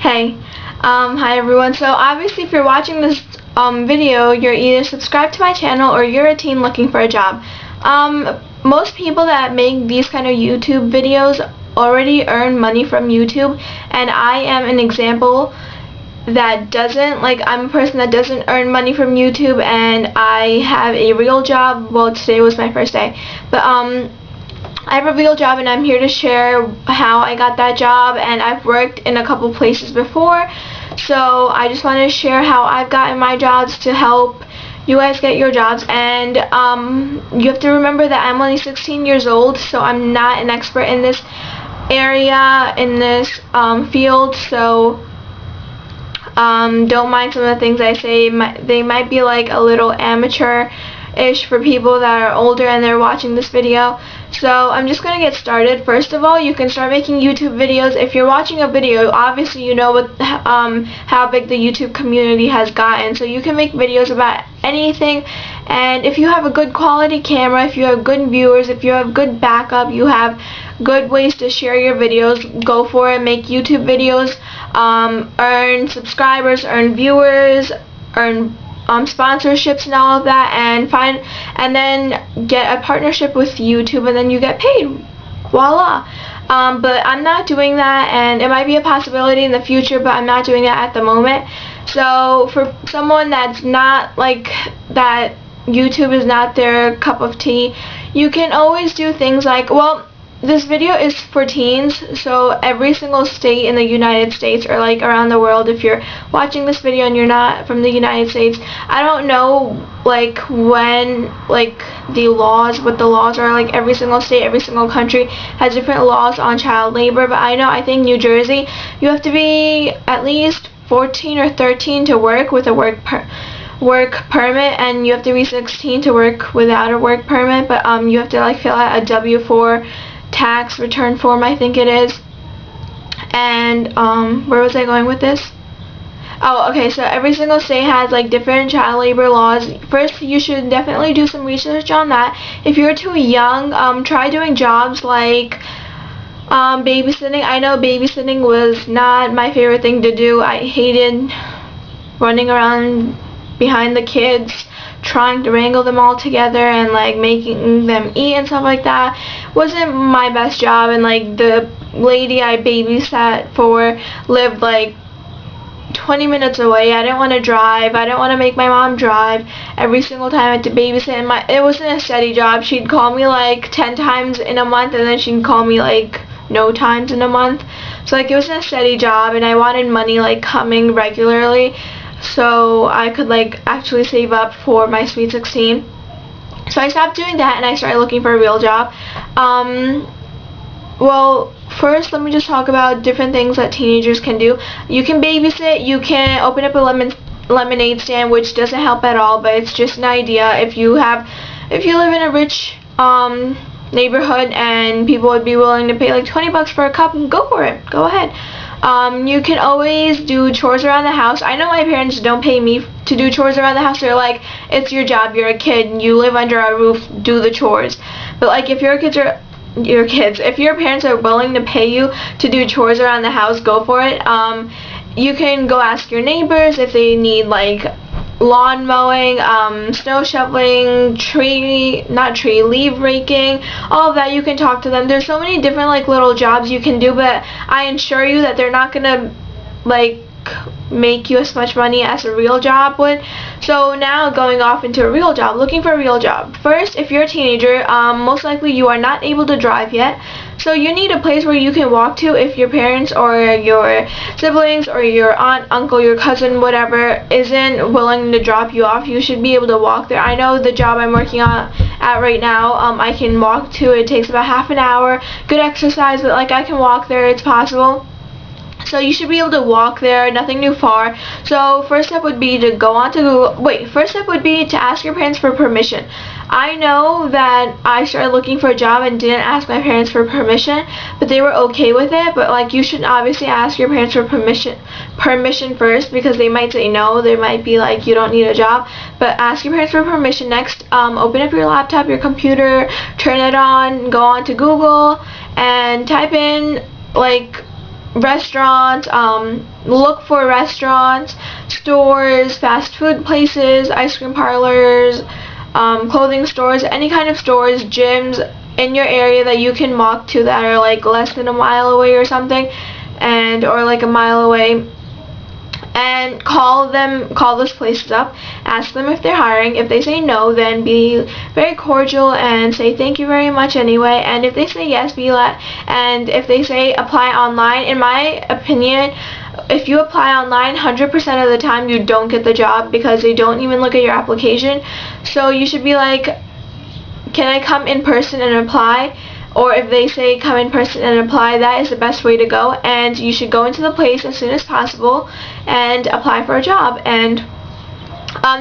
Hey, hi everyone. So obviously if you're watching this video, you're either subscribed to my channel or you're a teen looking for a job. Most people that make these kind of YouTube videos already earn money from YouTube, and I am an example that doesn't. I'm a person that doesn't earn money from YouTube, and I have a real job. Well, today was my first day, but I have a real job, and I'm here to share how I got that job, and I've worked in a couple places before, so I just wanted to share how I've gotten my jobs to help you guys get your jobs. And you have to remember that I'm only 16 years old, so I'm not an expert in this area, in this field, so don't mind some of the things I say. They might be like a little amateur-ish for people that are older and they're watching this video. So I'm just going to get started. First of all, you can start making YouTube videos. If you're watching a video, obviously you know how big the YouTube community has gotten. So you can make videos about anything. And if you have a good quality camera, if you have good viewers, if you have good backup, you have good ways to share your videos, go for it. Make YouTube videos, earn subscribers, earn viewers, earn sponsorships and all of that, and then get a partnership with YouTube, and then you get paid. Voila. But I'm not doing that, and it might be a possibility in the future, but I'm not doing that at the moment. So for someone that's not like that, YouTube is not their cup of tea, you can always do things like, well, this video is for teens, so every single state in the United States, or like around the world, if you're watching this video and you're not from the United States, I don't know like when what the laws are. Like every single state, every single country has different laws on child labor, but I think New Jersey, you have to be at least 14 or 13 to work with a work permit, and you have to be 16 to work without a work permit, but you have to fill out a W-4 tax return form, I think it is. And where was I going with this? Oh, okay, so every single state has different child labor laws. First, you should definitely do some research on that. If you're too young, try doing jobs like babysitting. I know babysitting was not my favorite thing to do. I hated running around behind the kids, trying to wrangle them all together and making them eat and stuff like that. Wasn't my best job, and the lady I babysat for lived 20 minutes away. I didn't want to drive. I didn't want to make my mom drive every single time I had to babysit, and it wasn't a steady job. She'd call me 10 times in a month, and then she'd call me no times in a month. So it wasn't a steady job, and I wanted money coming regularly, so I could actually save up for my Sweet 16. So I stopped doing that, and I started looking for a real job. Well, first let me just talk about different things that teenagers can do. You can babysit, you can open up a lemonade stand, which doesn't help at all, but it's just an idea. If you live in a rich neighborhood and people would be willing to pay 20 bucks for a cup, go for it. Go ahead. You can always do chores around the house. I know my parents don't pay me to do chores around the house. They're like, it's your job, you're a kid, you live under our roof, do the chores. But if if your parents are willing to pay you to do chores around the house, go for it. You can go ask your neighbors if they need lawn mowing, snow shoveling, leaf raking, all of that. You can talk to them. There's so many different little jobs you can do, but I assure you that they're not gonna make you as much money as a real job would. So now going off into a real job, looking for a real job. First, if you're a teenager, most likely you are not able to drive yet, so you need a place where you can walk to. If your parents or your siblings or your aunt, uncle, your cousin, whatever, isn't willing to drop you off, you should be able to walk there. I know the job I'm working at right now, I can walk to. It takes about half an hour. Good exercise, but I can walk there. It's possible. So you should be able to walk there, nothing too far. So first step would be to go onto Google. First step would be to ask your parents for permission. I know that I started looking for a job and didn't ask my parents for permission, but they were okay with it. But you should obviously ask your parents for permission first, because they might say no. They might be you don't need a job. But ask your parents for permission. Next, open up your laptop, your computer, turn it on, go on to Google, and type in restaurants, look for restaurants, stores, fast food places, ice cream parlors, clothing stores, any kind of stores, gyms in your area that you can walk to that are like less than a mile away or something, or like a mile away, and call those places up, ask them if they're hiring. If they say no, then be very cordial and say thank you very much anyway, and if they say yes, and if they say apply online, in my opinion, if you apply online, 100% of the time you don't get the job because they don't even look at your application. So you should be like, can I come in person and apply? Or if they say come in person and apply, that is the best way to go, and you should go into the place as soon as possible and apply for a job. And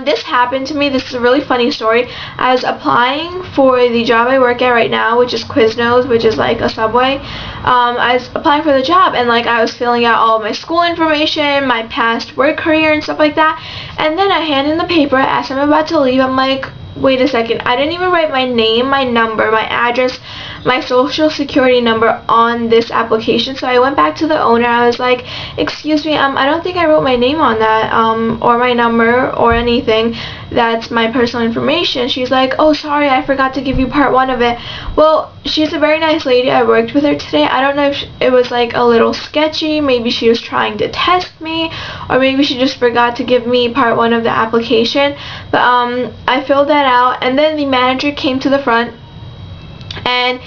this happened to me. This is a really funny story. I was applying for the job I work at right now, which is Quiznos, which is like a Subway. I was applying for the job, and like I was filling out all of my school information, my past work career and stuff like that, and then I hand in the paper as I'm about to leave. I'm like, wait a second, I didn't even write my name, my number, my address, my social security number on this application. So I went back to the owner. I was like, excuse me, I don't think I wrote my name on that, or my number or anything. That's my personal information. She's like, oh, sorry, I forgot to give you part one of it. Well, she's a very nice lady. I worked with her today. I don't know if it was like a little sketchy. Maybe she was trying to test me, or maybe she just forgot to give me part one of the application. But I filled that out, and then the manager came to the front, and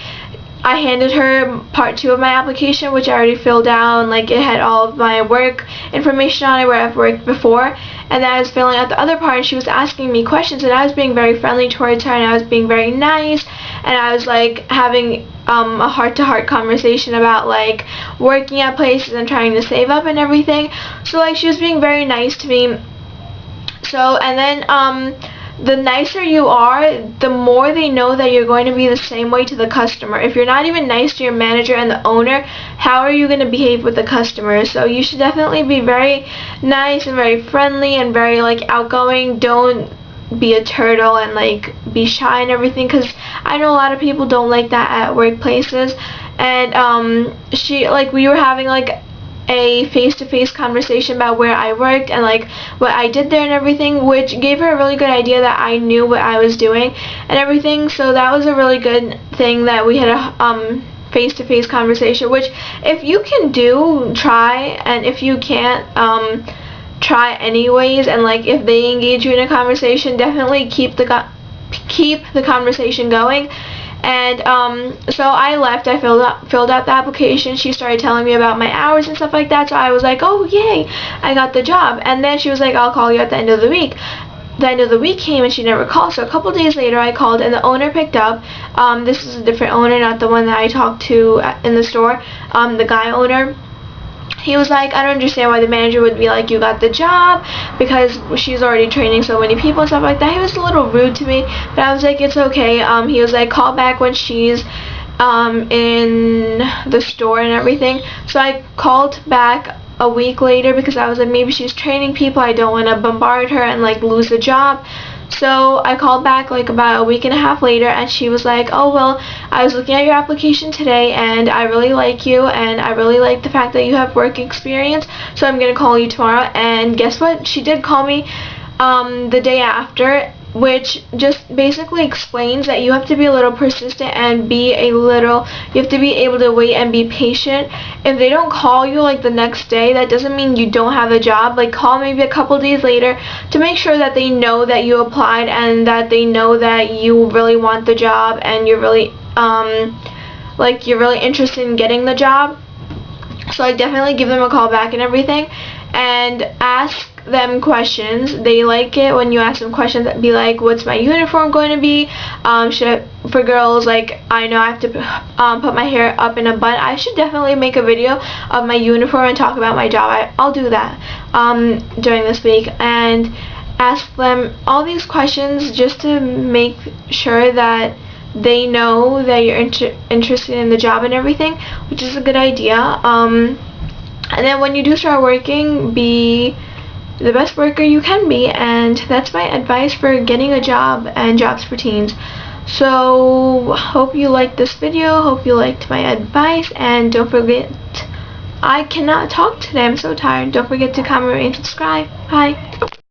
I handed her part two of my application, which I already filled out, and like it had all of my work information on it where I've worked before. And then I was filling out the other part, and she was asking me questions, and I was being very friendly towards her, and I was being very nice, and I was like having a heart-to-heart conversation about like working at places and trying to save up and everything. So like she was being very nice to me. So, and then the nicer you are, the more they know that you're going to be the same way to the customer. If you're not even nice to your manager and the owner, how are you going to behave with the customers? So you should definitely be very nice and very friendly and very like outgoing. Don't be a turtle and like be shy and everything, because I know a lot of people don't like that at workplaces. And we were having like a face-to-face conversation about where I worked and like what I did there and everything, which gave her a really good idea that I knew what I was doing and everything. So that was a really good thing that we had a face-to-face conversation, which if you can do, try, and if you can't, try anyways. And like if they engage you in a conversation, definitely keep the conversation going. And so I left. I filled out the application. She started telling me about my hours and stuff like that. So I was like, oh yay, I got the job. And then she was like, I'll call you at the end of the week. The end of the week came and she never called. So a couple days later I called, and the owner picked up. This is a different owner, not the one that I talked to in the store. The guy owner. He was like, I don't understand why the manager would be like, you got the job, because she's already training so many people and stuff like that. He was a little rude to me, but I was like, it's okay. He was like, call back when she's in the store and everything. So I called back a week later because I was like, maybe she's training people. I don't want to bombard her and like lose the job. So I called back like about a week and a half later, and she was like, oh well, I was looking at your application today and I really like you, and I really like the fact that you have work experience, so I'm gonna call you tomorrow. And guess what, she did call me the day after, which just basically explains that you have to be a little persistent and you have to be able to wait and be patient. If they don't call you like the next day, that doesn't mean you don't have a job. Like call maybe a couple days later to make sure that they know that you applied and that they know that you really want the job and you're really you're really interested in getting the job. So I definitely give them a call back and everything, and ask them questions. They like it when you ask them questions. Be like, what's my uniform going to be? For girls, like I know I have to put my hair up in a bun. I should definitely make a video of my uniform and talk about my job. I'll do that during this week, and ask them all these questions just to make sure that they know that you're interested in the job and everything, which is a good idea. And then when you do start working, be the best worker you can be, and that's my advice for getting a job and jobs for teens. So hope you liked this video, hope you liked my advice, and don't forget I cannot talk today. I'm so tired. Don't forget to comment, rate, and subscribe. Bye.